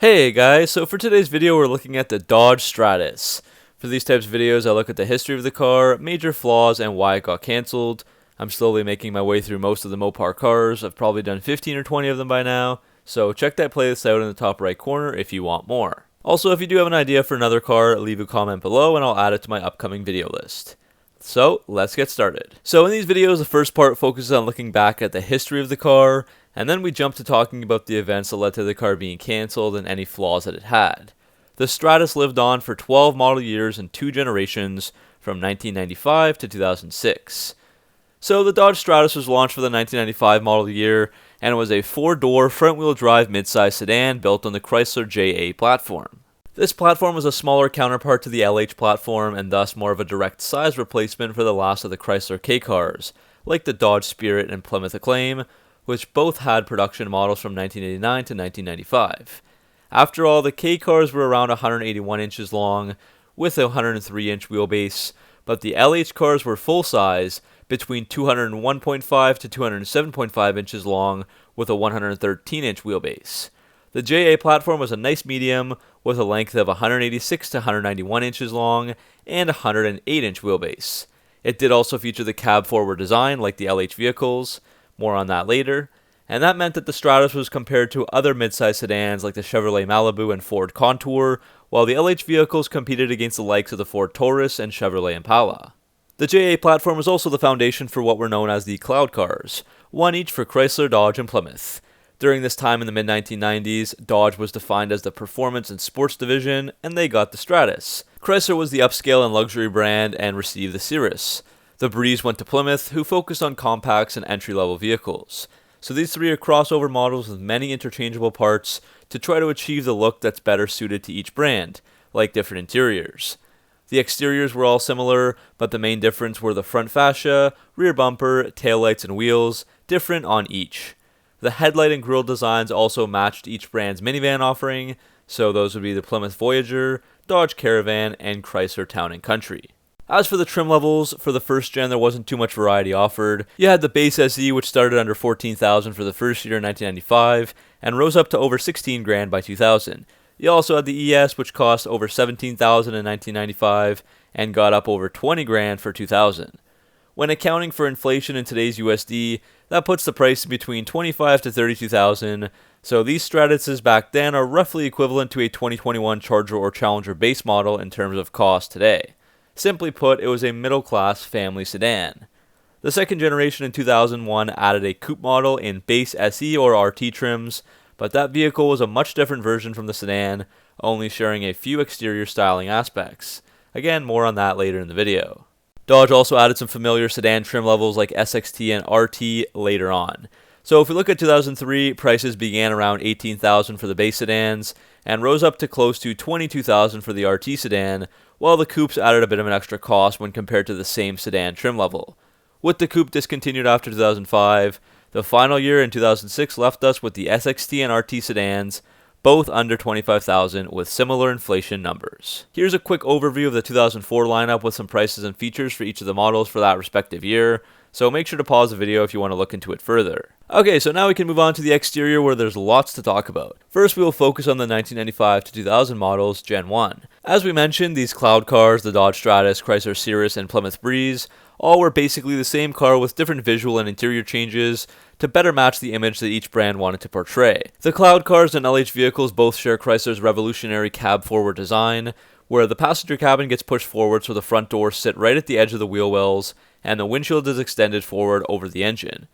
Hey guys, so for today's video we're looking at the Dodge Stratus. For these types of videos I look at the history of the car, major flaws, and why it got cancelled. I'm slowly making my way through most of the Mopar cars. I've probably done 15 or 20 of them by now, so check that playlist out in the top right corner if you want more. Also, if you do have an idea for another car, leave a comment below and I'll add it to my upcoming video list. So, let's get started. So in these videos, the first part focuses on looking back at the history of the car, and then we jump to talking about the events that led to the car being cancelled and any flaws that it had. The Stratus lived on for 12 model years and 2 generations, from 1995 to 2006. So the Dodge Stratus was launched for the 1995 model year, and it was a 4-door front-wheel drive midsize sedan built on the Chrysler JA platform. This platform was a smaller counterpart to the LH platform and thus more of a direct size replacement for the last of the Chrysler K cars, like the Dodge Spirit and Plymouth Acclaim, which both had production models from 1989 to 1995. After all, the K cars were around 181 inches long, with a 103-inch wheelbase, but the LH cars were full-size, between 201.5 to 207.5 inches long, with a 113-inch wheelbase. The JA platform was a nice medium, with a length of 186 to 191 inches long, and a 108-inch wheelbase. It did also feature the cab-forward design like the LH vehicles, more on that later, and that meant that the Stratus was compared to other midsize sedans like the Chevrolet Malibu and Ford Contour, while the LH vehicles competed against the likes of the Ford Taurus and Chevrolet Impala. The JA platform was also the foundation for what were known as the Cloud Cars, one each for Chrysler, Dodge, and Plymouth. During this time in the mid-1990s, Dodge was defined as the performance and sports division, and they got the Stratus. Chrysler was the upscale and luxury brand and received the Cirrus. The Breeze went to Plymouth, who focused on compacts and entry-level vehicles. So these three are crossover models with many interchangeable parts to try to achieve the look that's better suited to each brand, like different interiors. The exteriors were all similar, but the main difference were the front fascia, rear bumper, taillights, and wheels, different on each. The headlight and grille designs also matched each brand's minivan offering, so those would be the Plymouth Voyager, Dodge Caravan, and Chrysler Town & Country. As for the trim levels, for the first gen there wasn't too much variety offered. You had the base SE, which started under $14,000 for the first year in 1995, and rose up to over $16,000 by 2000. You also had the ES, which cost over $17,000 in 1995, and got up over $20,000 for 2000. When accounting for inflation in today's USD, that puts the price between $25,000 to $32,000, so these Stratuses back then are roughly equivalent to a 2021 Charger or Challenger base model in terms of cost today. Simply put, it was a middle-class family sedan. The second generation in 2001 added a coupe model in base SE or RT trims, but that vehicle was a much different version from the sedan, only sharing a few exterior styling aspects. Again, more on that later in the video. Dodge also added some familiar sedan trim levels like SXT and RT later on. So if we look at 2003, prices began around $18,000 for the base sedans, and rose up to close to $22,000 for the RT sedan, while the coupes added a bit of an extra cost when compared to the same sedan trim level. With the coupe discontinued after 2005, the final year in 2006 left us with the SXT and RT sedans, both under $25,000 with similar inflation numbers. Here's a quick overview of the 2004 lineup with some prices and features for each of the models for that respective year, so make sure to pause the video if you want to look into it further. Okay, so now we can move on to the exterior where there's lots to talk about. First, we will focus on the 1995 to 2000 models, Gen 1. As we mentioned, these cloud cars, the Dodge Stratus, Chrysler Cirrus, and Plymouth Breeze, all were basically the same car with different visual and interior changes to better match the image that each brand wanted to portray. The cloud cars and LH vehicles both share Chrysler's revolutionary cab-forward design, where the passenger cabin gets pushed forward so the front doors sit right at the edge of the wheel wells, and the windshield is extended forward over the engine.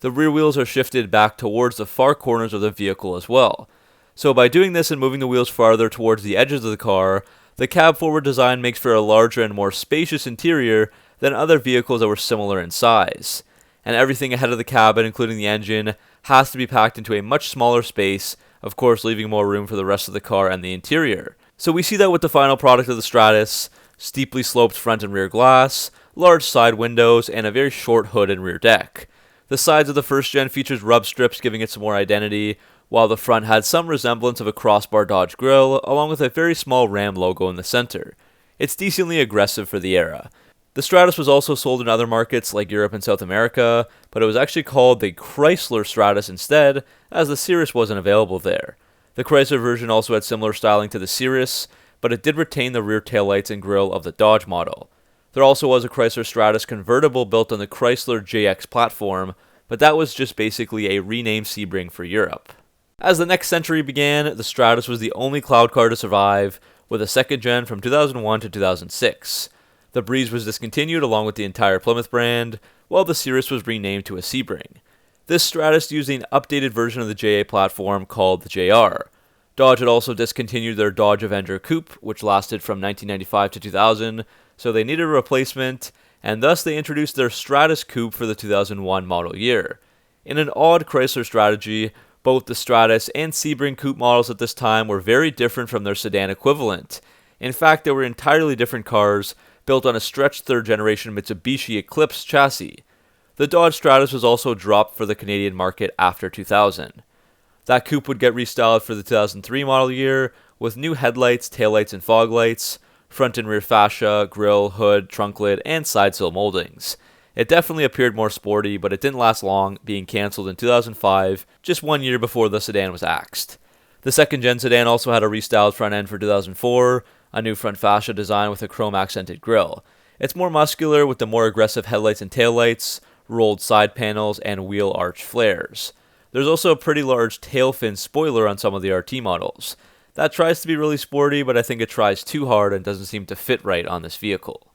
The rear wheels are shifted back towards the far corners of the vehicle as well. So by doing this and moving the wheels farther towards the edges of the car, the cab-forward design makes for a larger and more spacious interior than other vehicles that were similar in size. And everything ahead of the cabin, including the engine, has to be packed into a much smaller space, of course leaving more room for the rest of the car and the interior. So we see that with the final product of the Stratus: steeply sloped front and rear glass, large side windows, and a very short hood and rear deck. The sides of the first gen features rub strips giving it some more identity, while the front had some resemblance of a crossbar Dodge grille, along with a very small Ram logo in the center. It's decently aggressive for the era. The Stratus was also sold in other markets like Europe and South America, but it was actually called the Chrysler Stratus instead, as the Cirrus wasn't available there. The Chrysler version also had similar styling to the Cirrus, but it did retain the rear taillights and grille of the Dodge model. There also was a Chrysler Stratus convertible built on the Chrysler JX platform, but that was just basically a renamed Sebring for Europe. As the next century began, the Stratus was the only cloud car to survive, with a second gen from 2001 to 2006. The Breeze was discontinued along with the entire Plymouth brand, while the Cirrus was renamed to a Sebring. This Stratus used an updated version of the JA platform called the JR. Dodge had also discontinued their Dodge Avenger Coupe, which lasted from 1995 to 2000, so they needed a replacement, and thus they introduced their Stratus Coupe for the 2001 model year. In an odd Chrysler strategy, both the Stratus and Sebring Coupe models at this time were very different from their sedan equivalent. In fact, they were entirely different cars, built on a stretched third-generation Mitsubishi Eclipse chassis. The Dodge Stratus was also dropped for the Canadian market after 2000. That coupe would get restyled for the 2003 model year, with new headlights, taillights, and fog lights, front and rear fascia, grille, hood, trunk lid, and side sill moldings. It definitely appeared more sporty, but it didn't last long, being cancelled in 2005, just 1 year before the sedan was axed. The second-gen sedan also had a restyled front end for 2004, a new front fascia design with a chrome-accented grille. It's more muscular with the more aggressive headlights and taillights, rolled side panels, and wheel arch flares. There's also a pretty large tail fin spoiler on some of the RT models. That tries to be really sporty, but I think it tries too hard and doesn't seem to fit right on this vehicle.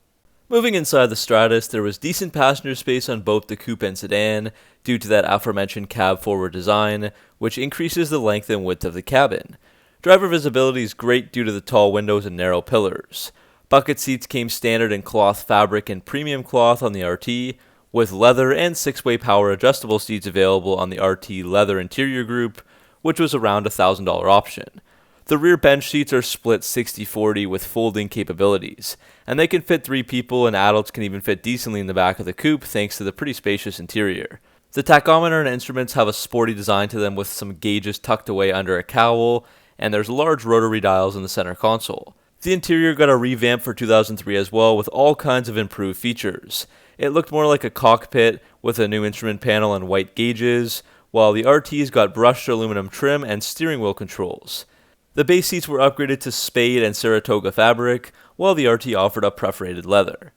Moving inside the Stratus, there was decent passenger space on both the coupe and sedan due to that aforementioned cab-forward design, which increases the length and width of the cabin. Driver visibility is great due to the tall windows and narrow pillars. Bucket seats came standard in cloth fabric and premium cloth on the RT, with leather and 6-way power adjustable seats available on the RT leather interior group, which was around a $1,000 option. The rear bench seats are split 60-40 with folding capabilities, and they can fit 3 people, and adults can even fit decently in the back of the coupe thanks to the pretty spacious interior. The tachometer and instruments have a sporty design to them with some gauges tucked away under a cowl, and there's large rotary dials in the center console. The interior got a revamp for 2003 as well, with all kinds of improved features. It looked more like a cockpit with a new instrument panel and white gauges, while the RTs got brushed aluminum trim and steering wheel controls. The base seats were upgraded to Spade and Saratoga fabric, while the RT offered up perforated leather.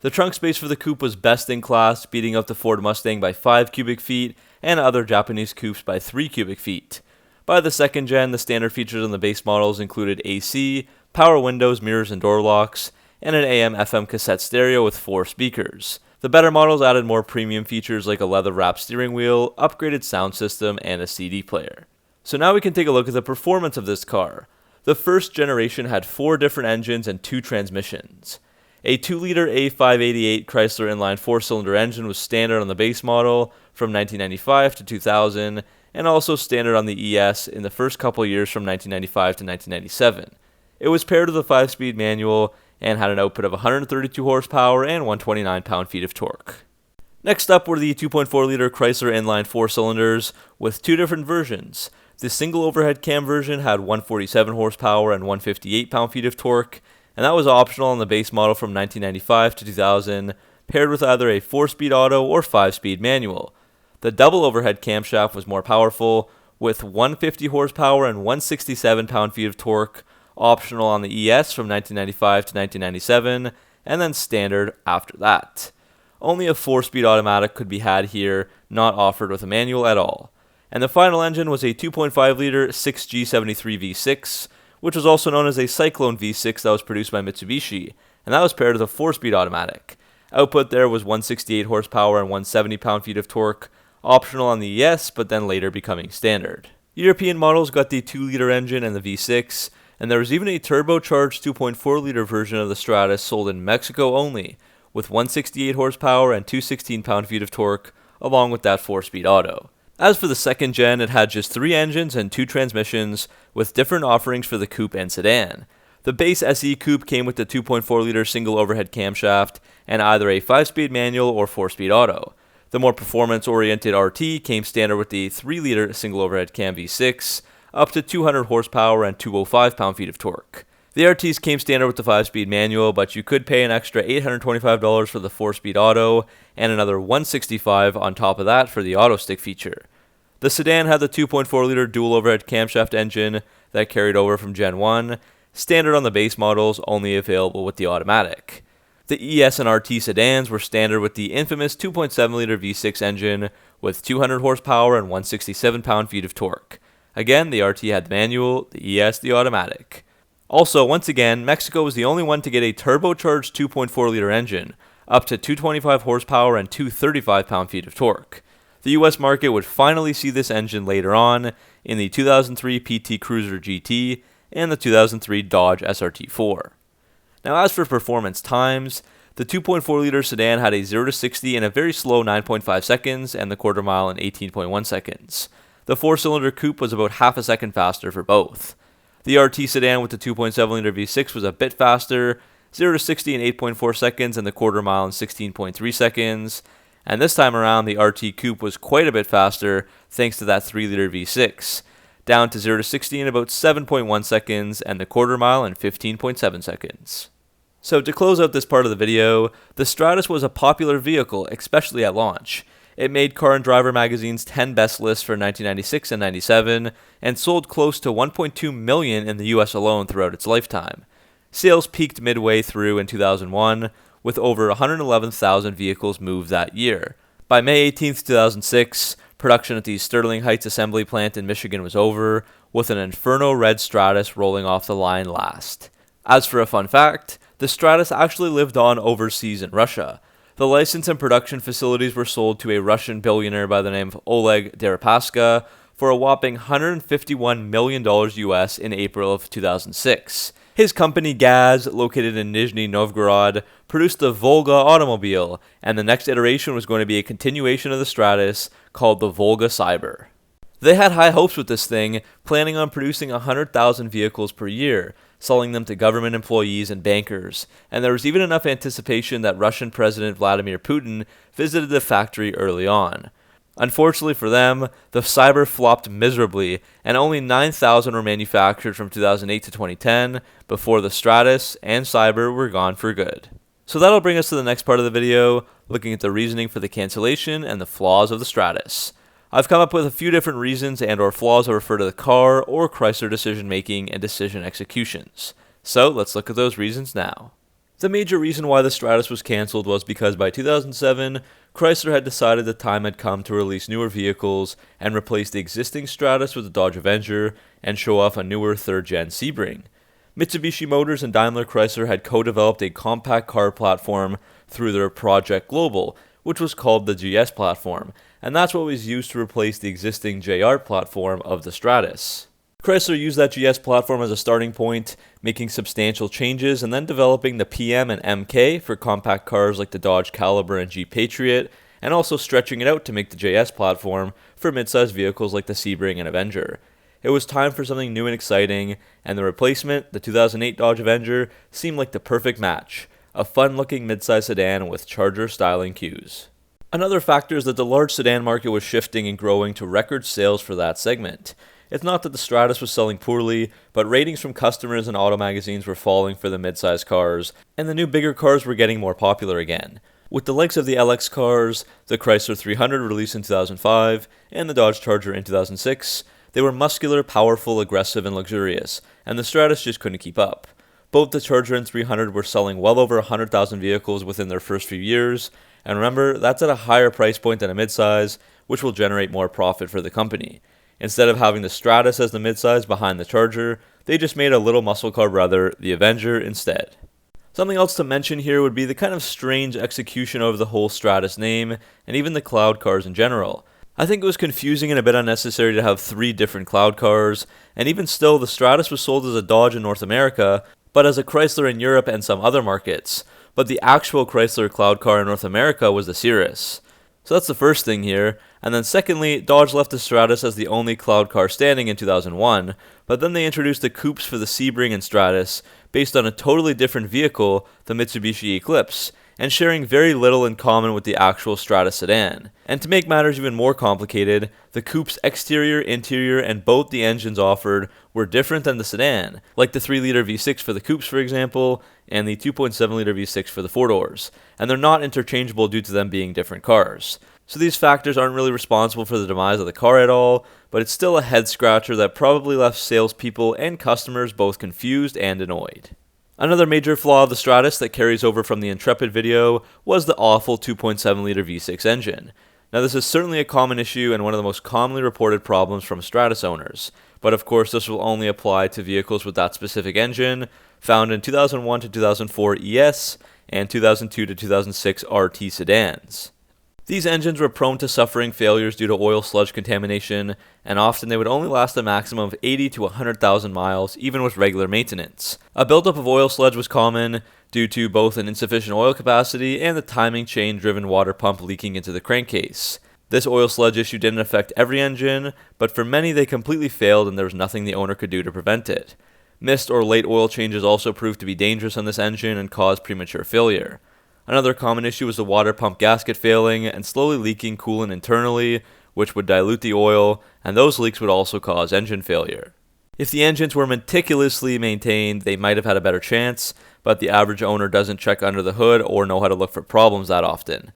The trunk space for the coupe was best in class, beating up the Ford Mustang by 5 cubic feet and other Japanese coupes by 3 cubic feet. By the second gen, the standard features on the base models included AC, power windows, mirrors, and door locks, and an AM/FM cassette stereo with 4 speakers. The better models added more premium features like a leather-wrapped steering wheel, upgraded sound system, and a CD player. So now we can take a look at the performance of this car. The first generation had 4 different engines and 2 transmissions. A 2-liter A588 Chrysler inline 4-cylinder engine was standard on the base model from 1995 to 2000, and also standard on the ES in the first couple years from 1995 to 1997. It was paired with a 5-speed manual and had an output of 132 horsepower and 129 pound-feet of torque. Next up were the 2.4-liter Chrysler inline 4-cylinders with 2 different versions. The single overhead cam version had 147 horsepower and 158 pound-feet of torque, and that was optional on the base model from 1995 to 2000, paired with either a 4-speed auto or 5-speed manual. The double overhead camshaft was more powerful, with 150 horsepower and 167 pound-feet of torque, optional on the ES from 1995 to 1997, and then standard after that. Only a 4-speed automatic could be had here, not offered with a manual at all. And the final engine was a 2.5-liter 6G73 V6, which was also known as a Cyclone V6 that was produced by Mitsubishi, and that was paired with a 4-speed automatic. Output there was 168 horsepower and 170 pound-feet of torque, optional on the ES, but then later becoming standard. European models got the 2-liter engine and the V6, and there was even a turbocharged 2.4-liter version of the Stratus sold in Mexico only, with 168 horsepower and 216 pound-feet of torque, along with that 4-speed auto. As for the second gen, it had just 3 engines and 2 transmissions, with different offerings for the coupe and sedan. The base SE coupe came with the 2.4-liter single overhead camshaft, and either a 5-speed manual or 4-speed auto. The more performance-oriented RT came standard with the 3-liter single overhead cam V6, up to 200 horsepower and 205 pound-feet of torque. The RTs came standard with the 5-speed manual, but you could pay an extra $825 for the 4-speed auto, and another $165 on top of that for the auto stick feature. The sedan had the 2.4-liter dual overhead camshaft engine that carried over from Gen 1, standard on the base models, only available with the automatic. The ES and RT sedans were standard with the infamous 2.7-liter V6 engine with 200 horsepower and 167 pound-feet of torque. Again, the RT had the manual, the ES the automatic. Also, once again, Mexico was the only one to get a turbocharged 2.4-liter engine, up to 225 horsepower and 235 pound-feet of torque. The US market would finally see this engine later on in the 2003 PT Cruiser GT and the 2003 Dodge SRT4. Now, as for performance times, the 2.4-liter sedan had a 0 to 60 in a very slow 9.5 seconds and the quarter mile in 18.1 seconds. The 4-cylinder coupe was about half a second faster for both. The RT sedan with the 2.7-liter V6 was a bit faster, 0 to 60 in 8.4 seconds and the quarter mile in 16.3 seconds. And this time around, the RT coupe was quite a bit faster thanks to that 3-liter V6, down to 0 to 60 in about 7.1 seconds and the quarter mile in 15.7 seconds. So to close out this part of the video, the Stratus was a popular vehicle, especially at launch. It made Car and Driver magazine's 10 best lists for 1996 and 97, and sold close to 1.2 million in the US alone throughout its lifetime. Sales peaked midway through in 2001, with over 111,000 vehicles moved that year. By May 18, 2006, production at the Sterling Heights assembly plant in Michigan was over, with an Inferno Red Stratus rolling off the line last. As for a fun fact, the Stratus actually lived on overseas in Russia. The license and production facilities were sold to a Russian billionaire by the name of Oleg Deripaska for a whopping $151 million US in April of 2006. His company Gaz, located in Nizhny Novgorod, produced the Volga automobile, and the next iteration was going to be a continuation of the Stratus called the Volga Cyber. They had high hopes with this thing, planning on producing 100,000 vehicles per year, selling them to government employees and bankers, and there was even enough anticipation that Russian President Vladimir Putin visited the factory early on. Unfortunately for them, the Cyber flopped miserably, and only 9,000 were manufactured from 2008 to 2010, before the Stratus and Cyber were gone for good. So that'll bring us to the next part of the video, looking at the reasoning for the cancellation and the flaws of the Stratus. I've come up with a few different reasons and or flaws that refer to the car or Chrysler decision making and decision executions. So let's look at those reasons now. The major reason why the Stratus was cancelled was because by 2007, Chrysler had decided the time had come to release newer vehicles and replace the existing Stratus with the Dodge Avenger and show off a newer 3rd-gen Sebring. Mitsubishi Motors and Daimler Chrysler had co-developed a compact car platform through their Project Global, which was called the GS platform, and that's what was used to replace the existing JR platform of the Stratus. Chrysler used that GS platform as a starting point, making substantial changes and then developing the PM and MK for compact cars like the Dodge Caliber and Jeep Patriot, and also stretching it out to make the JS platform for midsize vehicles like the Sebring and Avenger. It was time for something new and exciting, and the replacement, the 2008 Dodge Avenger, seemed like the perfect match, a fun-looking midsize sedan with Charger styling cues. Another factor is that the large sedan market was shifting and growing to record sales for that segment. It's not that the Stratus was selling poorly, but ratings from customers and auto magazines were falling for the midsize cars, and the new bigger cars were getting more popular again. With the likes of the LX cars, the Chrysler 300 released in 2005, and the Dodge Charger in 2006, they were muscular, powerful, aggressive, and luxurious, and the Stratus just couldn't keep up. Both the Charger and 300 were selling well over 100,000 vehicles within their first few years, and remember, that's at a higher price point than a midsize, which will generate more profit for the company. Instead of having the Stratus as the midsize behind the Charger, they just made a little muscle car brother, the Avenger, instead. Something else to mention here would be the kind of strange execution of the whole Stratus name, and even the cloud cars in general. I think it was confusing and a bit unnecessary to have 3 different cloud cars, and even still, the Stratus was sold as a Dodge in North America, but as a Chrysler in Europe and some other markets. But the actual Chrysler cloud car in North America was the Cirrus. So that's the first thing here. And then secondly, Dodge left the Stratus as the only cloud car standing in 2001, but then they introduced the coupes for the Sebring and Stratus based on a totally different vehicle, the Mitsubishi Eclipse, and sharing very little in common with the actual Stratus sedan. And to make matters even more complicated, the coupe's exterior, interior, and both the engines offered were different than the sedan, like the 3-liter V6 for the coupes, for example, and the 2.7-liter V6 for the 4-doors, and they're not interchangeable due to them being different cars. So these factors aren't really responsible for the demise of the car at all, but it's still a head scratcher that probably left salespeople and customers both confused and annoyed. Another major flaw of the Stratus that carries over from the Intrepid video was the awful 2.7-liter V6 engine. Now this is certainly a common issue and one of the most commonly reported problems from Stratus owners, but of course this will only apply to vehicles with that specific engine, found in 2001 to 2004 ES and 2002 to 2006 RT sedans. These engines were prone to suffering failures due to oil sludge contamination, and often they would only last a maximum of 80 to 100,000 miles, even with regular maintenance. A buildup of oil sludge was common due to both an insufficient oil capacity and the timing chain-driven water pump leaking into the crankcase. This oil sludge issue didn't affect every engine, but for many they completely failed and there was nothing the owner could do to prevent it. Missed or late oil changes also proved to be dangerous on this engine and caused premature failure. Another common issue was the water pump gasket failing and slowly leaking coolant internally, which would dilute the oil, and those leaks would also cause engine failure. If the engines were meticulously maintained, they might have had a better chance, but the average owner doesn't check under the hood or know how to look for problems that often.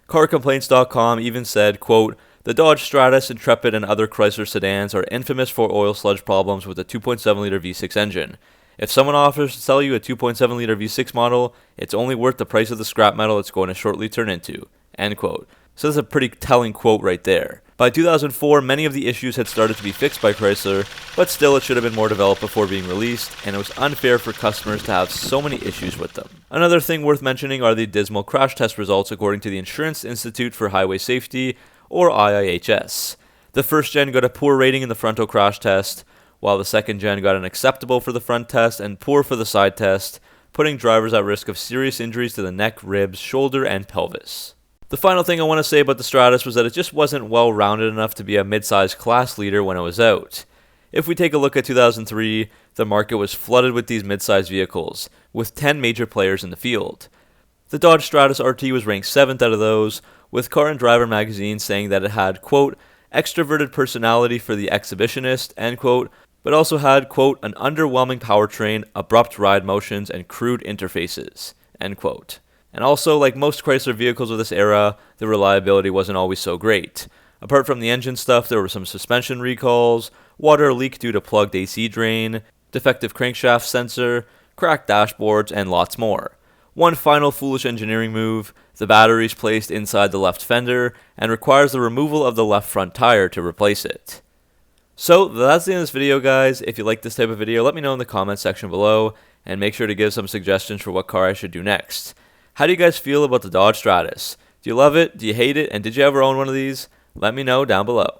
CarComplaints.com even said, quote, "The Dodge Stratus, Intrepid, and other Chrysler sedans are infamous for oil sludge problems with a 2.7-liter V6 engine. If someone offers to sell you a 2.7-liter V6 model, it's only worth the price of the scrap metal it's going to shortly turn into." End quote. So that's a pretty telling quote right there. By 2004, many of the issues had started to be fixed by Chrysler, but still it should have been more developed before being released, and it was unfair for customers to have so many issues with them. Another thing worth mentioning are the dismal crash test results according to the Insurance Institute for Highway Safety, or IIHS. The first gen got a poor rating in the frontal crash test, while the second gen got an acceptable for the front test and poor for the side test, putting drivers at risk of serious injuries to the neck, ribs, shoulder, and pelvis. The final thing I want to say about the Stratus was that it just wasn't well-rounded enough to be a mid-size class leader when it was out. If we take a look at 2003, the market was flooded with these mid-size vehicles, with 10 major players in the field. The Dodge Stratus RT was ranked 7th out of those, with Car and Driver magazine saying that it had, quote, "extroverted personality for the exhibitionist," end quote, but also had, quote, "an underwhelming powertrain, abrupt ride motions, and crude interfaces," end quote. And also, like most Chrysler vehicles of this era, the reliability wasn't always so great. Apart from the engine stuff, there were some suspension recalls, water leak due to plugged AC drain, defective crankshaft sensor, cracked dashboards, and lots more. One final foolish engineering move: the battery is placed inside the left fender and requires the removal of the left front tire to replace it. So that's the end of this video, guys. If you like this type of video, let me know in the comments section below, and make sure to give some suggestions for what car I should do next. How do you guys feel about the Dodge Stratus? Do you love it? Do you hate it? And did you ever own one of these? Let me know down below.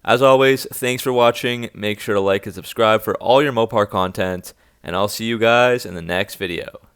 As always, thanks for watching. Make sure to like and subscribe for all your Mopar content, and I'll see you guys in the next video.